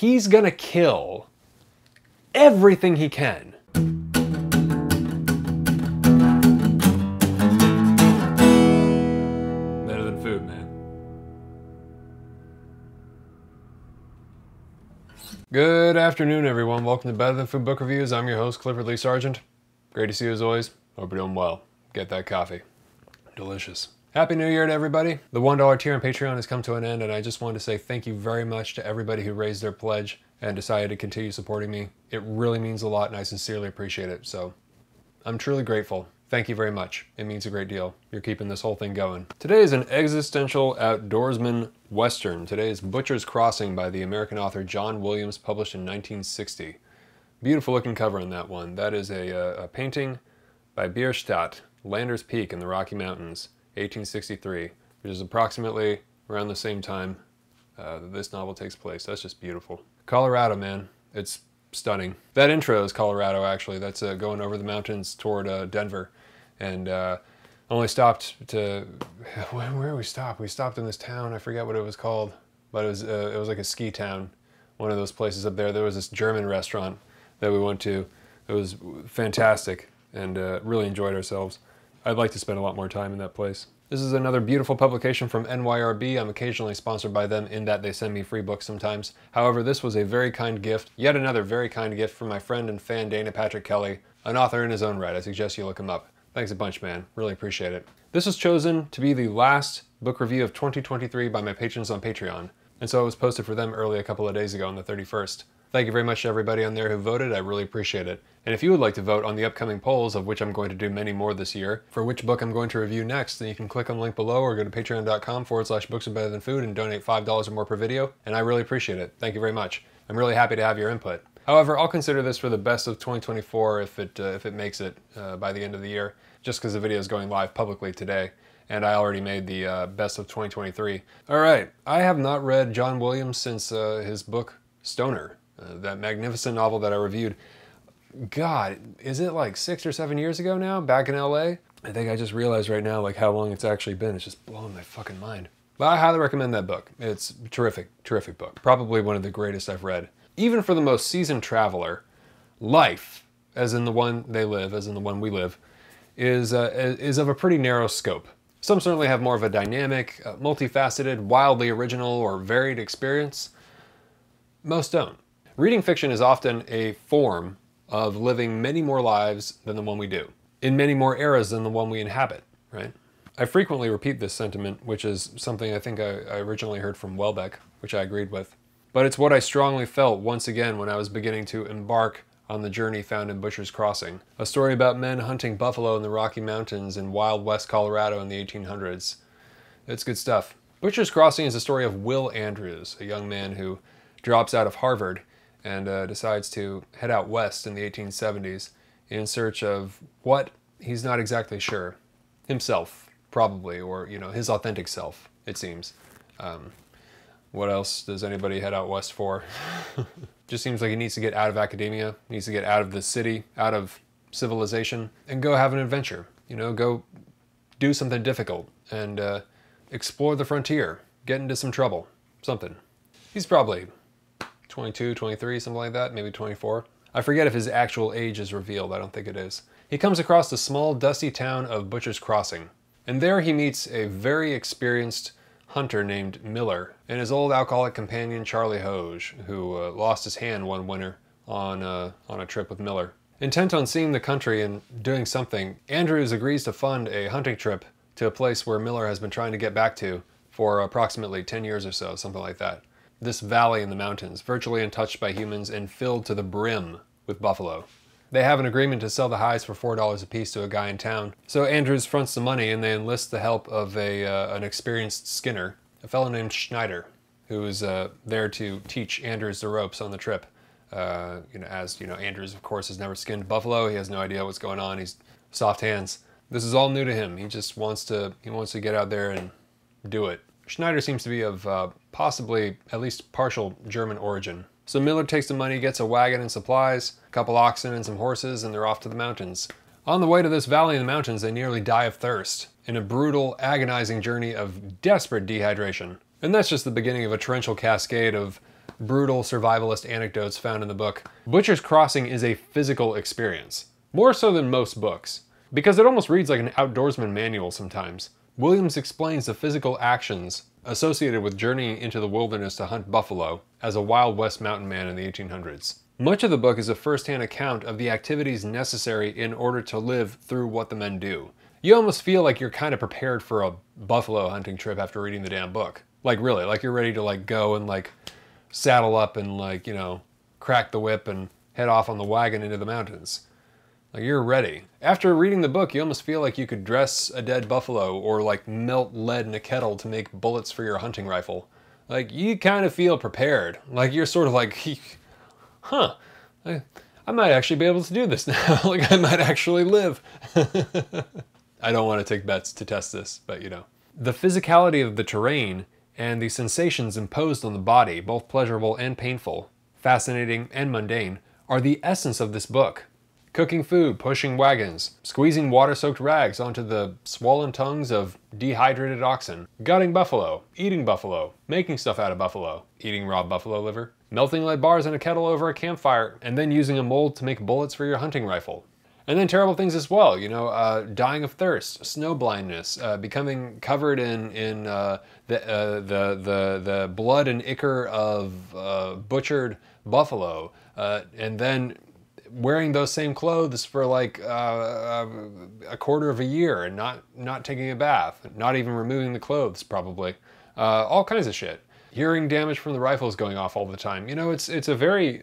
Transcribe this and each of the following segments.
he's gonna kill everything he can. Better than food, man. Good afternoon, everyone. Welcome to Better Than Food Book Reviews. I'm your host, Clifford Lee Sargent. Great to see you as always. Hope you're doing well. Get that coffee. Delicious. Happy New Year to everybody. The $1 tier on Patreon has come to an end, and I just wanted to say thank you very much to everybody who raised their pledge and decided to continue supporting me. It really means a lot, and I sincerely appreciate it. So I'm truly grateful. Thank you very much. It means a great deal. You're keeping this whole thing going. Today is an existential outdoorsman Western. Today is Butcher's Crossing by the American author John Williams, published in 1960. Beautiful looking cover on that one. That is a painting by Bierstadt, Landers Peak in the Rocky Mountains, 1863, which is approximately around the same time that this novel takes place. That's just beautiful. Colorado, man. It's stunning. That intro is Colorado, actually. That's going over the mountains toward Denver. And only stopped to... Where we stopped? We stopped in this town. I forget what it was called. But it was like a ski town. One of those places up there. There was this German restaurant that we went to. It was fantastic and really enjoyed ourselves. I'd like to spend a lot more time in that place. This is another beautiful publication from NYRB. I'm occasionally sponsored by them in that they send me free books sometimes. However, this was a very kind gift, yet another very kind gift from my friend and fan Dana Patrick Kelly, an author in his own right. I suggest you look him up. Thanks a bunch, man. Really appreciate it. This was chosen to be the last book review of 2023 by my patrons on Patreon, and so it was posted for them early a couple of days ago on the 31st. Thank you very much to everybody on there who voted. I really appreciate it. And if you would like to vote on the upcoming polls, of which I'm going to do many more this year, for which book I'm going to review next, then you can click on the link below or go to patreon.com/booksarebetterthanfood and donate $5 or more per video, and I really appreciate it. Thank you very much. I'm really happy to have your input. However, I'll consider this for the best of 2024 if it makes it by the end of the year, just because the video is going live publicly today, and I already made the best of 2023. All right, I have not read John Williams since his book Stoner. That magnificent novel that I reviewed, God, is it like 6 or 7 years ago now, back in LA? I think I just realized right now like how long it's actually been. It's just blowing my fucking mind. But I highly recommend that book. It's a terrific, terrific book. Probably one of the greatest I've read. Even for the most seasoned traveler, life, as in the one they live, as in the one we live, is of a pretty narrow scope. Some certainly have more of a dynamic, multifaceted, wildly original, or varied experience. Most don't. Reading fiction is often a form of living many more lives than the one we do, in many more eras than the one we inhabit, right? I frequently repeat this sentiment, which is something I think I originally heard from Welbeck, which I agreed with. But it's what I strongly felt once again when I was beginning to embark on the journey found in Butcher's Crossing, a story about men hunting buffalo in the Rocky Mountains in Wild West Colorado in the 1800s. It's good stuff. Butcher's Crossing is the story of Will Andrews, a young man who drops out of Harvard and decides to head out west in the 1870s in search of what he's not exactly sure. Himself, probably, or, you know, his authentic self, it seems. What else does anybody head out west for? Just seems like he needs to get out of academia, needs to get out of the city, out of civilization, and go have an adventure. You know, go do something difficult and explore the frontier, get into some trouble, something. He's probably 22, 23, something like that, maybe 24. I forget if his actual age is revealed, I don't think it is. He comes across the small, dusty town of Butcher's Crossing, and there he meets a very experienced hunter named Miller and his old alcoholic companion Charlie Hoge, who lost his hand one winter on a trip with Miller. Intent on seeing the country and doing something, Andrews agrees to fund a hunting trip to a place where Miller has been trying to get back to for approximately 10 years or so, something like that. This valley in the mountains, virtually untouched by humans and filled to the brim with buffalo. They have an agreement to sell the hides for $4 a piece to a guy in town. So Andrews fronts the money and they enlist the help of an experienced skinner, a fellow named Schneider, who is there to teach Andrews the ropes on the trip. As Andrews, of course, has never skinned buffalo. He has no idea what's going on. He's soft hands. This is all new to him. He just wants to get out there and do it. Schneider seems to be of possibly at least partial German origin. So Miller takes the money, gets a wagon and supplies, a couple oxen and some horses, and they're off to the mountains. On the way to this valley in the mountains, they nearly die of thirst in a brutal, agonizing journey of desperate dehydration. And that's just the beginning of a torrential cascade of brutal survivalist anecdotes found in the book, Butcher's Crossing is a physical experience, more so than most books, because it almost reads like an outdoorsman manual sometimes. Williams explains the physical actions associated with journeying into the wilderness to hunt buffalo as a Wild West mountain man in the 1800s. Much of the book is a first-hand account of the activities necessary in order to live through what the men do. You almost feel like you're kind of prepared for a buffalo hunting trip after reading the damn book. Like really, like you're ready to like go and like saddle up and like, you know, crack the whip and head off on the wagon into the mountains. Like you're ready. After reading the book, you almost feel like you could dress a dead buffalo or like melt lead in a kettle to make bullets for your hunting rifle. Like you kind of feel prepared. Like you're sort of like, huh, I might actually be able to do this now. Like I might actually live. I don't want to take bets to test this, but you know. The physicality of the terrain and the sensations imposed on the body, both pleasurable and painful, fascinating and mundane, are the essence of this book. Cooking food, pushing wagons, squeezing water-soaked rags onto the swollen tongues of dehydrated oxen, gutting buffalo, eating buffalo, making stuff out of buffalo, eating raw buffalo liver, melting lead bars in a kettle over a campfire, and then using a mold to make bullets for your hunting rifle. And then terrible things as well, you know, dying of thirst, snow blindness, becoming covered in the blood and ichor of butchered buffalo, and then wearing those same clothes for like a quarter of a year and not taking a bath, not even removing the clothes probably, all kinds of shit. Hearing damage from the rifles going off all the time. You know, it's a very,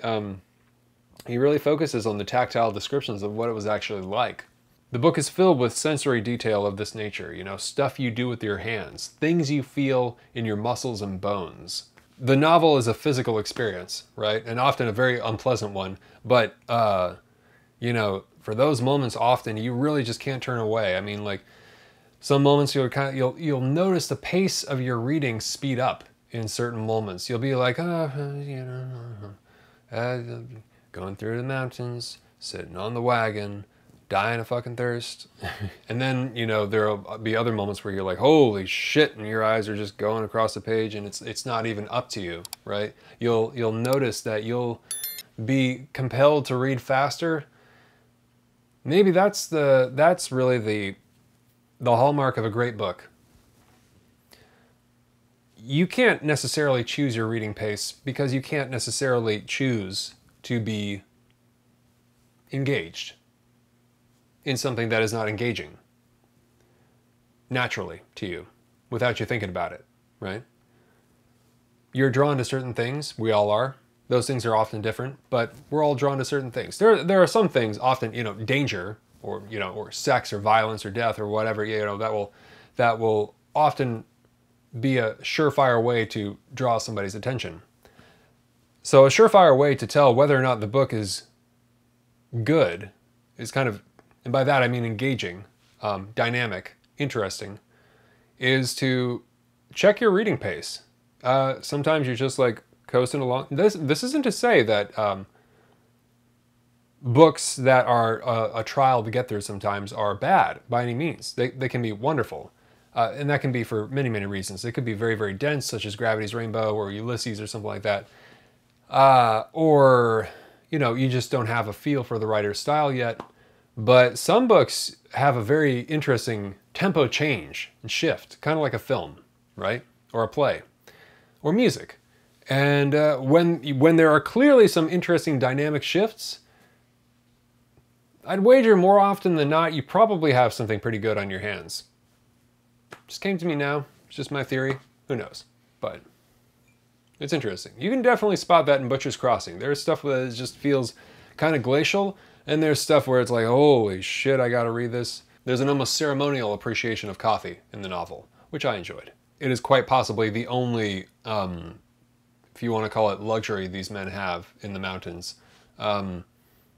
he really focuses on the tactile descriptions of what it was actually like. The book is filled with sensory detail of this nature, you know, stuff you do with your hands, things you feel in your muscles and bones. The novel is a physical experience, right? And often a very unpleasant one, but, you know, for those moments often you really just can't turn away. I mean, like, some moments you'll notice the pace of your reading speed up in certain moments. You'll be like, you know, going through the mountains, sitting on the wagon, dying of fucking thirst. And then, you know, there'll be other moments where you're like, holy shit, and your eyes are just going across the page and it's not even up to you, right? You'll notice that you'll be compelled to read faster. Maybe that's really the hallmark of a great book. You can't necessarily choose your reading pace because you can't necessarily choose to be engaged in something that is not engaging naturally to you without you thinking about it, right? You're drawn to certain things. We all are. Those things are often different, but we're all drawn to certain things. There are some things often, you know, danger or, you know, or sex or violence or death or whatever, you know, that will often be a surefire way to draw somebody's attention. So a surefire way to tell whether or not the book is good is kind of, and by that I mean engaging, dynamic, interesting, is to check your reading pace. Sometimes you're just like coasting along. This isn't to say that books that are a trial to get through sometimes are bad by any means. They can be wonderful. And that can be for many, many reasons. It could be very, very dense, such as Gravity's Rainbow or Ulysses or something like that. Or, you know, you just don't have a feel for the writer's style yet. But some books have a very interesting tempo change and shift, kind of like a film, right? Or a play, or music. And when there are clearly some interesting dynamic shifts, I'd wager more often than not, you probably have something pretty good on your hands. Just came to me now. It's just my theory. Who knows? But it's interesting. You can definitely spot that in Butcher's Crossing. There's stuff that just feels kind of glacial, and there's stuff where it's like, holy shit, I gotta read this. There's an almost ceremonial appreciation of coffee in the novel, which I enjoyed. It is quite possibly the only, if you want to call it luxury, these men have in the mountains.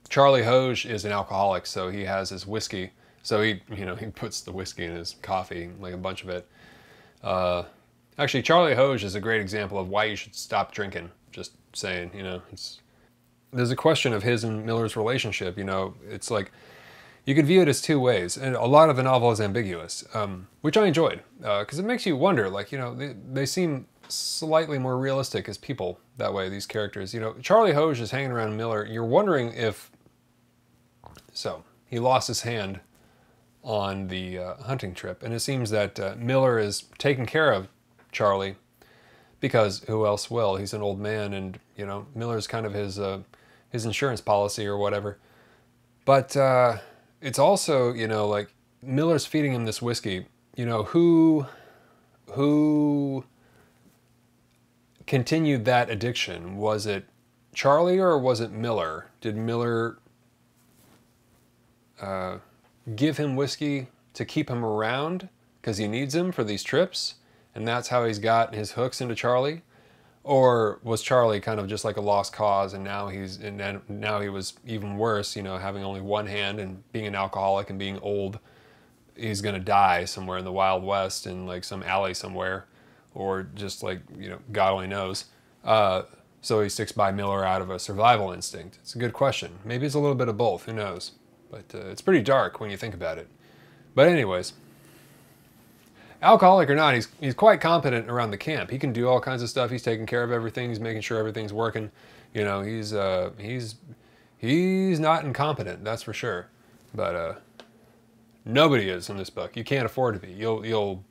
Charlie Hoge is an alcoholic, so he has his whiskey. So he puts the whiskey in his coffee, like a bunch of it. Actually, Charlie Hoge is a great example of why you should stop drinking. Just saying, you know, there's a question of his and Miller's relationship. You know, it's like you could view it as two ways, and a lot of the novel is ambiguous, which I enjoyed because it makes you wonder. Like, you know, they seem slightly more realistic as people that way, these characters. You know, Charlie Hoge is hanging around Miller. You're wondering if... So, he lost his hand on the hunting trip, and it seems that Miller is taking care of Charlie because who else will? He's an old man, and, you know, Miller's kind of his insurance policy or whatever. But it's also, you know, like, Miller's feeding him this whiskey. You know, who continued that addiction? Was it Charlie or was it Miller? Did Miller give him whiskey to keep him around because he needs him for these trips, and that's how he's got his hooks into Charlie? Or was Charlie kind of just like a lost cause, and now he was even worse, you know, having only one hand and being an alcoholic and being old. He's gonna die somewhere in the Wild West in like some alley somewhere, or just like, you know, God only knows. So he sticks by Miller out of a survival instinct. It's a good question. Maybe it's a little bit of both, who knows? But it's pretty dark when you think about it. But anyways, alcoholic or not, he's quite competent around the camp. He can do all kinds of stuff. He's taking care of everything. He's making sure everything's working. You know, he's not incompetent, that's for sure. But nobody is in this book. You can't afford to be. You'll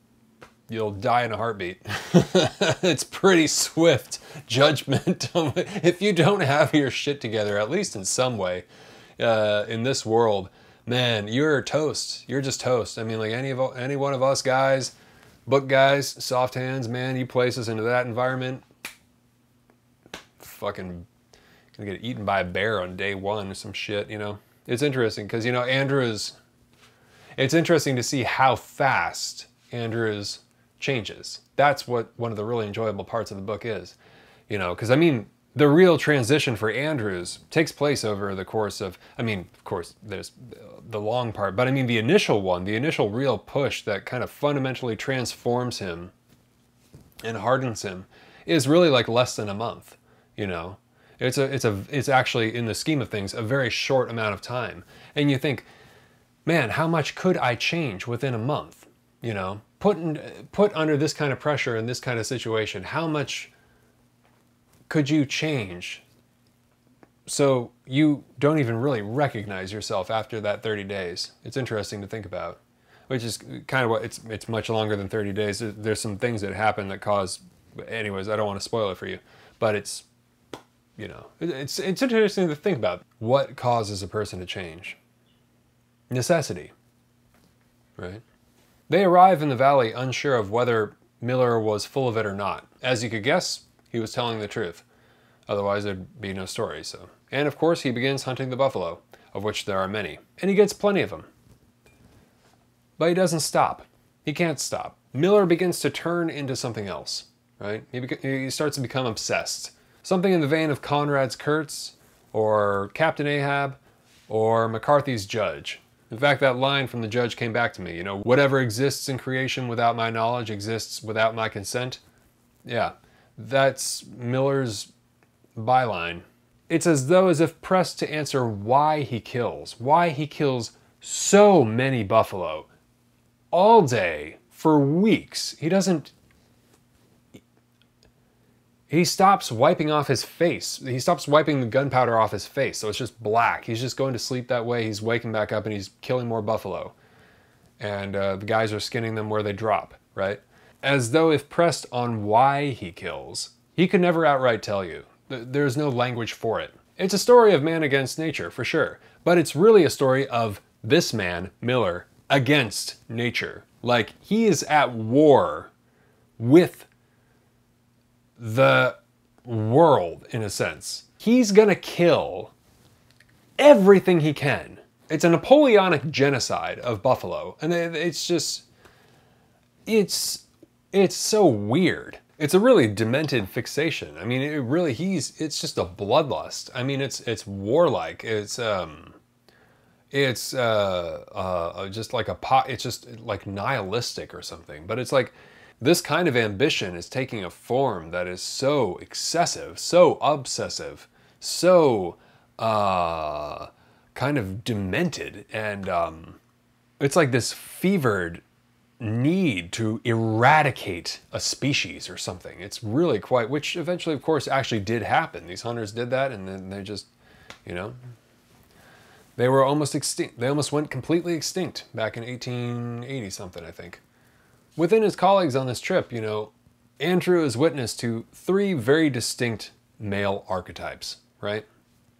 die in a heartbeat. It's pretty swift judgment if you don't have your shit together, at least in some way, in this world. Man, you're toast. You're just toast. I mean, like any one of us guys, book guys, soft hands, man, you place us into that environment, fucking gonna get eaten by a bear on day one or some shit, you know? It's interesting because, you know, it's interesting to see how fast Andrews changes. That's what one of the really enjoyable parts of the book is, you know, because I mean, the real transition for Andrews takes place over the course of, I mean, of course, there's the long part, but I mean the initial one, the initial real push that kind of fundamentally transforms him and hardens him is really like less than a month, you know. It's actually, in the scheme of things, a very short amount of time. And you think, man, how much could I change within a month? You know, put under this kind of pressure in this kind of situation, how much could you change so you don't even really recognize yourself after that 30 days? It's interesting to think about, which is kind of what, it's much longer than 30 days. There's some things that happen that cause, anyways, I don't want to spoil it for you, but it's, you know, it's interesting to think about. What causes a person to change? Necessity, right? They arrive in the valley unsure of whether Miller was full of it or not. As you could guess, he was telling the truth. Otherwise, there'd be no story, so. And of course, he begins hunting the buffalo, of which there are many. And he gets plenty of them. But he doesn't stop. He can't stop. Miller begins to turn into something else, right? He starts to become obsessed. Something in the vein of Conrad's Kurtz, or Captain Ahab, or McCarthy's Judge. In fact, that line from the Judge came back to me, you know, whatever exists in creation without my knowledge exists without my consent. Yeah, that's Miller's byline. It's as if pressed to answer why he kills so many buffalo all day for weeks. He stops wiping off his face. He stops wiping the gunpowder off his face, so it's just black. He's just going to sleep that way. He's waking back up and he's killing more buffalo. And the guys are skinning them where they drop, right? As though if pressed on why he kills, he could never outright tell you. There's no language for it. It's a story of man against nature, for sure. But it's really a story of this man, Miller, against nature. Like, he is at war with the world, in a sense. He's gonna kill everything he can. It's a Napoleonic genocide of buffalo. And it's just, it's so weird. It's a really demented fixation. I mean, it's just a bloodlust. I mean, it's warlike. It's just like it's just like nihilistic or something. But it's like, this kind of ambition is taking a form that is so excessive, so obsessive, so kind of demented. And it's like this fevered need to eradicate a species or something. It's really quite, which eventually, of course, actually did happen. These hunters did that, and then they just, you know, they were almost extinct. They almost went completely extinct back in 1880 something, I think. Within his colleagues on this trip, you know, Andrew is witness to 3 very distinct male archetypes, right?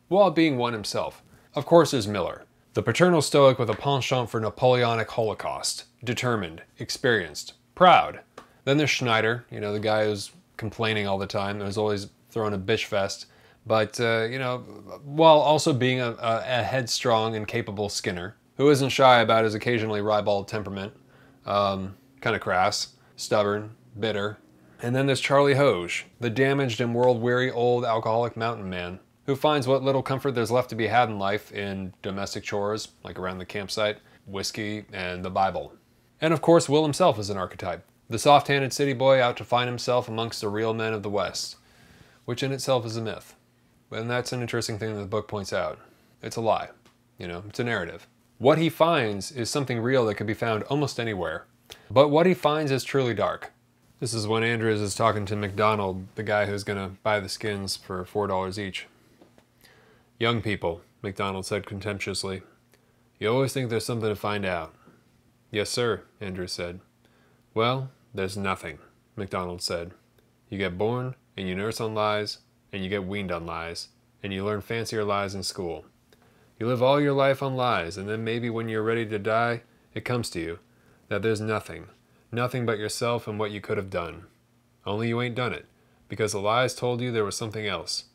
While being one himself. Of course, there's Miller, the paternal stoic with a penchant for Napoleonic Holocaust, determined, experienced, proud. Then there's Schneider, you know, the guy who's complaining all the time, who's always throwing a bitch fest, but, you know, while also being a headstrong and capable Skinner, who isn't shy about his occasionally ribald temperament, kind of crass, stubborn, bitter. And then there's Charlie Hoge, the damaged and world-weary old alcoholic mountain man, who finds what little comfort there's left to be had in life in domestic chores, like around the campsite, whiskey, and the Bible. And of course, Will himself is an archetype, the soft-handed city boy out to find himself amongst the real men of the West, which in itself is a myth. And that's an interesting thing that the book points out. It's a lie, you know, it's a narrative. What he finds is something real that could be found almost anywhere, but what he finds is truly dark. This is when Andrews is talking to McDonald, the guy who's gonna buy the skins for $4 each. Young people, McDonald said contemptuously. You always think there's something to find out. Yes, sir, Andrews said. Well, there's nothing, McDonald said. You get born, and you nurse on lies, and you get weaned on lies, and you learn fancier lies in school. You live all your life on lies, and then maybe when you're ready to die, it comes to you that there's nothing but yourself and what you could have done. Only you ain't done it, because the lies told you there was something else.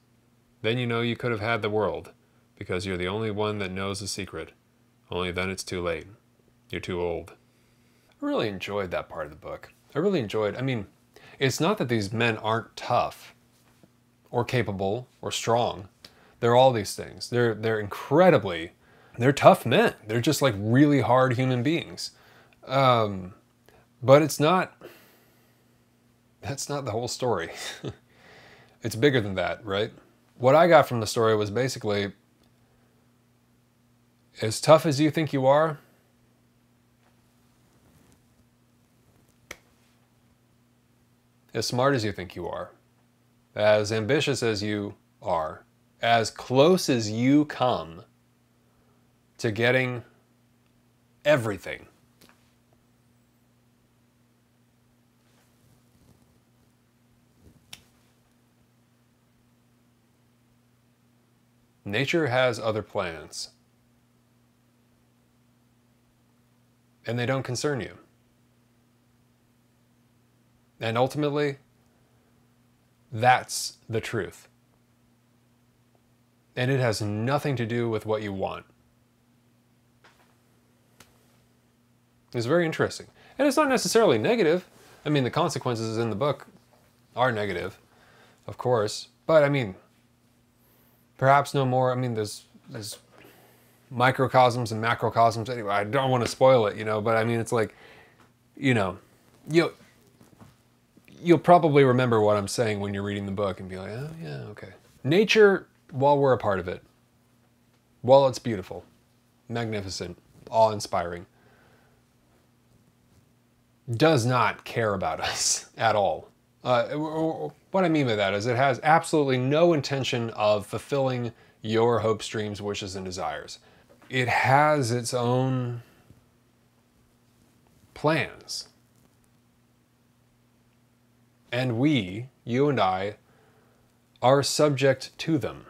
Then you know you could have had the world, because you're the only one that knows the secret. Only then it's too late. You're too old. I really enjoyed that part of the book. I mean, it's not that these men aren't tough, or capable, or strong. They're all these things. They're tough men. They're just like really hard human beings. But that's not the whole story. It's bigger than that, right? What I got from the story was basically, as tough as you think you are, as smart as you think you are, as ambitious as you are, as close as you come to getting everything, nature has other plans, and they don't concern you. And ultimately, that's the truth. And it has nothing to do with what you want. It's very interesting. And it's not necessarily negative. I mean, the consequences in the book are negative, of course. But I mean, perhaps no more. I mean, there's microcosms and macrocosms. Anyway, I don't want to spoil it, you know, but I mean, it's like, you know, you'll probably remember what I'm saying when you're reading the book and be like, oh, yeah, okay. Nature, while we're a part of it, while it's beautiful, magnificent, awe-inspiring, does not care about us at all. What I mean by that is it has absolutely no intention of fulfilling your hopes, dreams, wishes, and desires. It has its own plans. And we, you and I, are subject to them.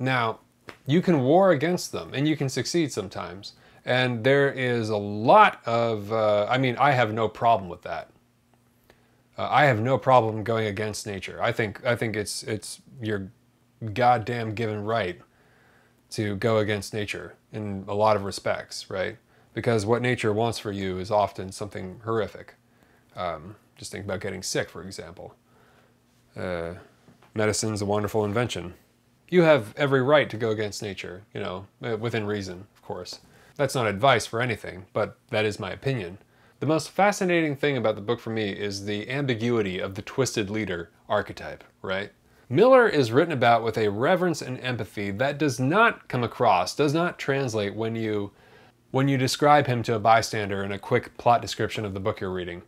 Now, you can war against them, and you can succeed sometimes. And there is a lot of, I mean, I have no problem with that. I have no problem going against nature. I think it's your goddamn given right to go against nature in a lot of respects, right? Because what nature wants for you is often something horrific. Just think about getting sick, for example. Medicine's a wonderful invention. You have every right to go against nature, you know, within reason, of course. That's not advice for anything, but that is my opinion. The most fascinating thing about the book for me is the ambiguity of the twisted leader archetype, right? Miller is written about with a reverence and empathy that does not come across, does not translate when you When you describe him to a bystander in a quick plot description of the book you're reading,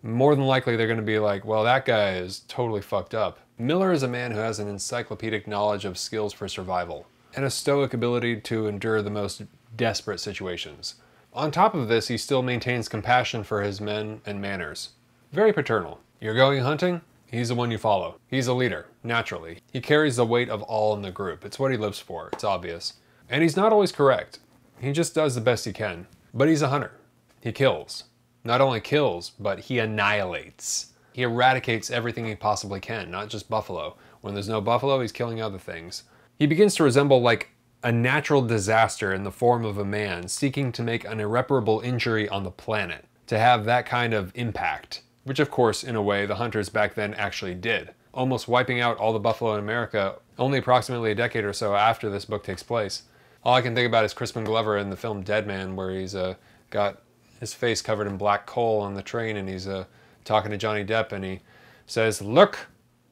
more than likely they're going to be like, well, that guy is totally fucked up. Miller is a man who has an encyclopedic knowledge of skills for survival and a stoic ability to endure the most desperate situations. On top of this, he still maintains compassion for his men and manners. Very paternal. You're going hunting? He's the one you follow. He's a leader, naturally. He carries the weight of all in the group. It's what he lives for, it's obvious. And he's not always correct. He just does the best he can. But he's a hunter. He kills. Not only kills, but he annihilates. He eradicates everything he possibly can, not just buffalo. When there's no buffalo, he's killing other things. He begins to resemble like a natural disaster in the form of a man seeking to make an irreparable injury on the planet, to have that kind of impact. Which of course, in a way, the hunters back then actually did, almost wiping out all the buffalo in America only approximately a decade or so after this book takes place. All I can think about is Crispin Glover in the film Dead Man, where he's got his face covered in black coal on the train, and he's talking to Johnny Depp, and he says, "Look,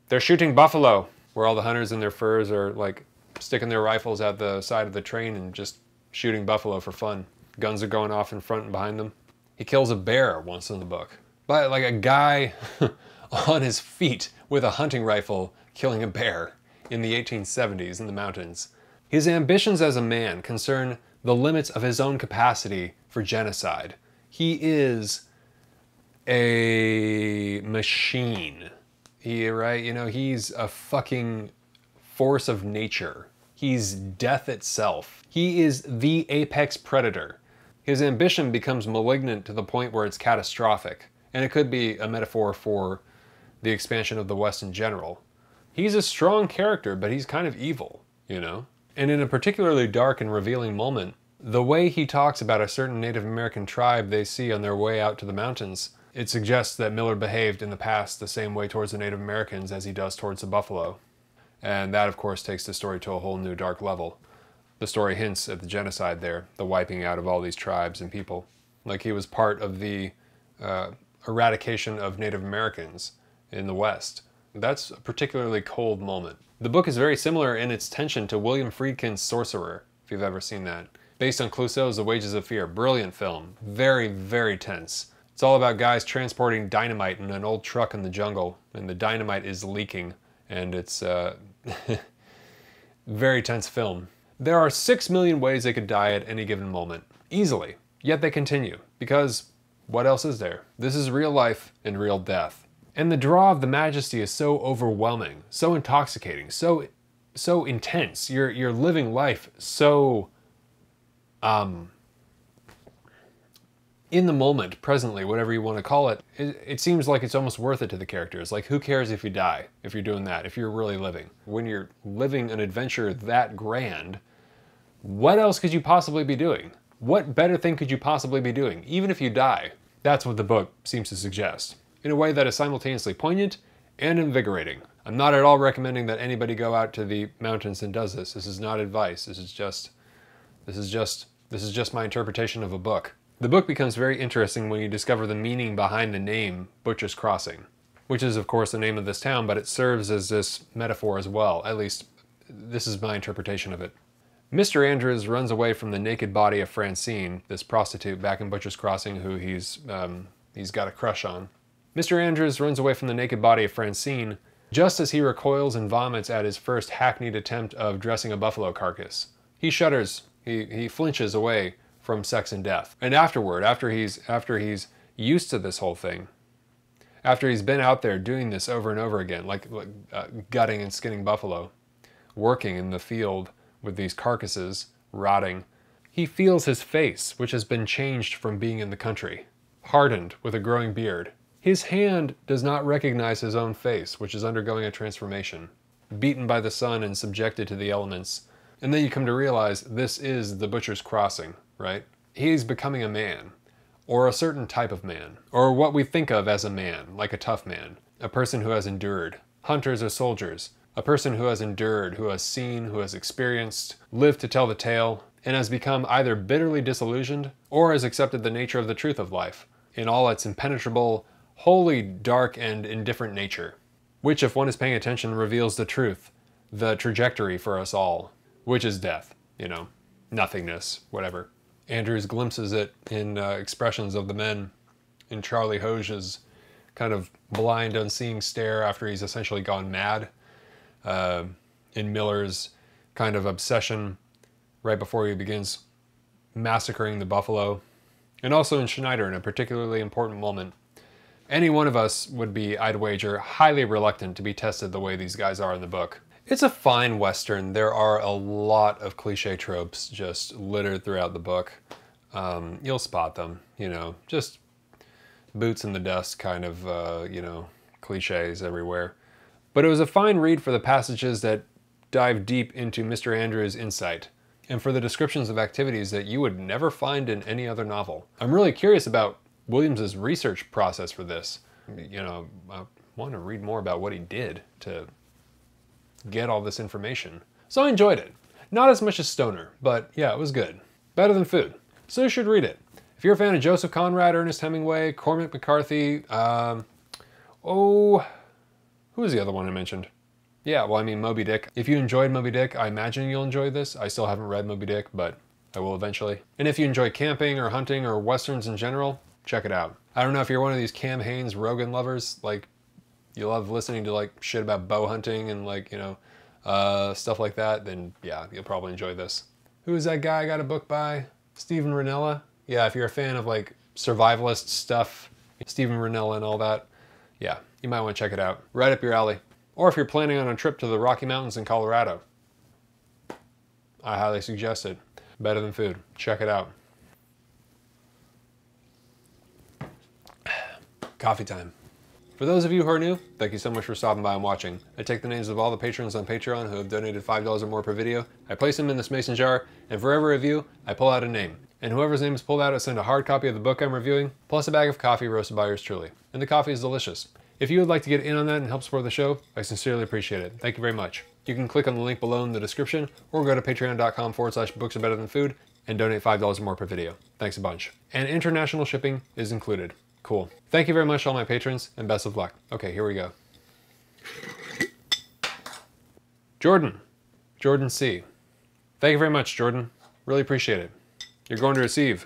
they're shooting buffalo," where all the hunters in their furs are like sticking their rifles at the side of the train and just shooting buffalo for fun. Guns are going off in front and behind them. He kills a bear once in the book. But like a guy on his feet with a hunting rifle killing a bear in the 1870s in the mountains. His ambitions as a man concern the limits of his own capacity for genocide. He is a machine. He's a fucking force of nature. He's death itself. He is the apex predator. His ambition becomes malignant to the point where it's catastrophic. And it could be a metaphor for the expansion of the West in general. He's a strong character, but he's kind of evil, you know? And in a particularly dark and revealing moment, the way he talks about a certain Native American tribe they see on their way out to the mountains, it suggests that Miller behaved in the past the same way towards the Native Americans as he does towards the buffalo. And that, of course, takes the story to a whole new dark level. The story hints at the genocide there, the wiping out of all these tribes and people. Like he was part of the eradication of Native Americans in the West. That's a particularly cold moment. The book is very similar in its tension to William Friedkin's Sorcerer, if you've ever seen that. Based on Clouseau's The Wages of Fear. Brilliant film. Very, very tense. It's all about guys transporting dynamite in an old truck in the jungle, and the dynamite is leaking, and it's very tense film. There are 6 million ways they could die at any given moment. Easily. Yet they continue. Because what else is there? This is real life and real death. And the draw of the majesty is so overwhelming, so intoxicating, so intense. You're living life so in the moment, presently, whatever you want to call it. It seems like it's almost worth it to the characters. Like, who cares if you die, if you're doing that, if you're really living? When you're living an adventure that grand, what else could you possibly be doing? What better thing could you possibly be doing, even if you die? That's what the book seems to suggest, in a way that is simultaneously poignant and invigorating. I'm not at all recommending that anybody go out to the mountains and does this. This is not advice. This is just my interpretation of a book. The book becomes very interesting when you discover the meaning behind the name Butcher's Crossing, which is of course the name of this town, but it serves as this metaphor as well. At least, this is my interpretation of it. Mr. Andrews runs away from the naked body of Francine, this prostitute back in Butcher's Crossing who he's got a crush on. Mr. Andrews runs away from the naked body of Francine just as he recoils and vomits at his first hackneyed attempt of dressing a buffalo carcass. He shudders, he flinches away from sex and death. And afterward, after he's used to this whole thing, after he's been out there doing this over and over again, like gutting and skinning buffalo, working in the field with these carcasses, rotting, he feels his face, which has been changed from being in the country, hardened with a growing beard. His hand does not recognize his own face, which is undergoing a transformation, beaten by the sun and subjected to the elements. And then you come to realize this is the Butcher's Crossing, right? He's becoming a man, or a certain type of man, or what we think of as a man, like a tough man, a person who has endured. Hunters or soldiers, a person who has endured, who has seen, who has experienced, lived to tell the tale, and has become either bitterly disillusioned or has accepted the nature of the truth of life in all its impenetrable, wholly dark and indifferent nature, which, if one is paying attention, reveals the truth, the trajectory for us all, which is death, nothingness, whatever. Andrews glimpses it in expressions of the men in Charlie Hoge's kind of blind, unseeing stare after he's essentially gone mad. In Miller's kind of obsession right before he begins massacring the buffalo. And also in Schneider in a particularly important moment. Any one of us would be, I'd wager, highly reluctant to be tested the way these guys are in the book. It's a fine Western. There are a lot of cliche tropes just littered throughout the book. You'll spot them, you know, just boots in the dust kind of, you know, cliches everywhere. But it was a fine read for the passages that dive deep into Mr. Andrews' insight, and for the descriptions of activities that you would never find in any other novel. I'm really curious about Williams's research process for this. You know, I want to read more about what he did to get all this information. So I enjoyed it. Not as much as Stoner, but yeah, it was good. Better than Food. So you should read it. If you're a fan of Joseph Conrad, Ernest Hemingway, Cormac McCarthy, who was the other one I mentioned? Yeah, well, I mean, Moby Dick. If you enjoyed Moby Dick, I imagine you'll enjoy this. I still haven't read Moby Dick, but I will eventually. And if you enjoy camping or hunting or Westerns in general, check it out. I don't know if you're one of these Cam Hanes Rogan lovers, like, you love listening to, like, shit about bow hunting and, like, you know, stuff like that, then, yeah, you'll probably enjoy this. Who is that guy I got a book by? Stephen Ranella? Yeah, if you're a fan of, like, survivalist stuff, Stephen Ranella and all that, yeah, you might want to check it out. Right up your alley. Or if you're planning on a trip to the Rocky Mountains in Colorado, I highly suggest it. Better than Food. Check it out. Coffee time. For those of you who are new, thank you so much for stopping by and watching. I take the names of all the patrons on Patreon who have donated $5 or more per video, I place them in this mason jar, and for every review, I pull out a name. And whoever's name is pulled out, I send a hard copy of the book I'm reviewing, plus a bag of coffee roasted by yours truly. And the coffee is delicious. If you would like to get in on that and help support the show, I sincerely appreciate it. Thank you very much. You can click on the link below in the description, or go to patreon.com/booksarebetterthanfood and donate $5 or more per video. Thanks a bunch. And international shipping is included. Cool. Thank you very much to all my patrons, and best of luck. Okay, here we go. Jordan C. Thank you very much, Jordan. Really appreciate it. You're going to receive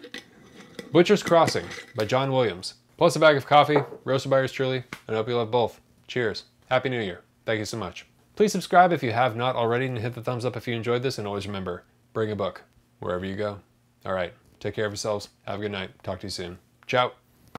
Butcher's Crossing by John Williams, plus a bag of coffee, roasted by yours truly, and I hope you love both. Cheers. Happy New Year. Thank you so much. Please subscribe if you have not already, and hit the thumbs up if you enjoyed this, and always remember, bring a book wherever you go. All right, take care of yourselves. Have a good night. Talk to you soon. Ciao.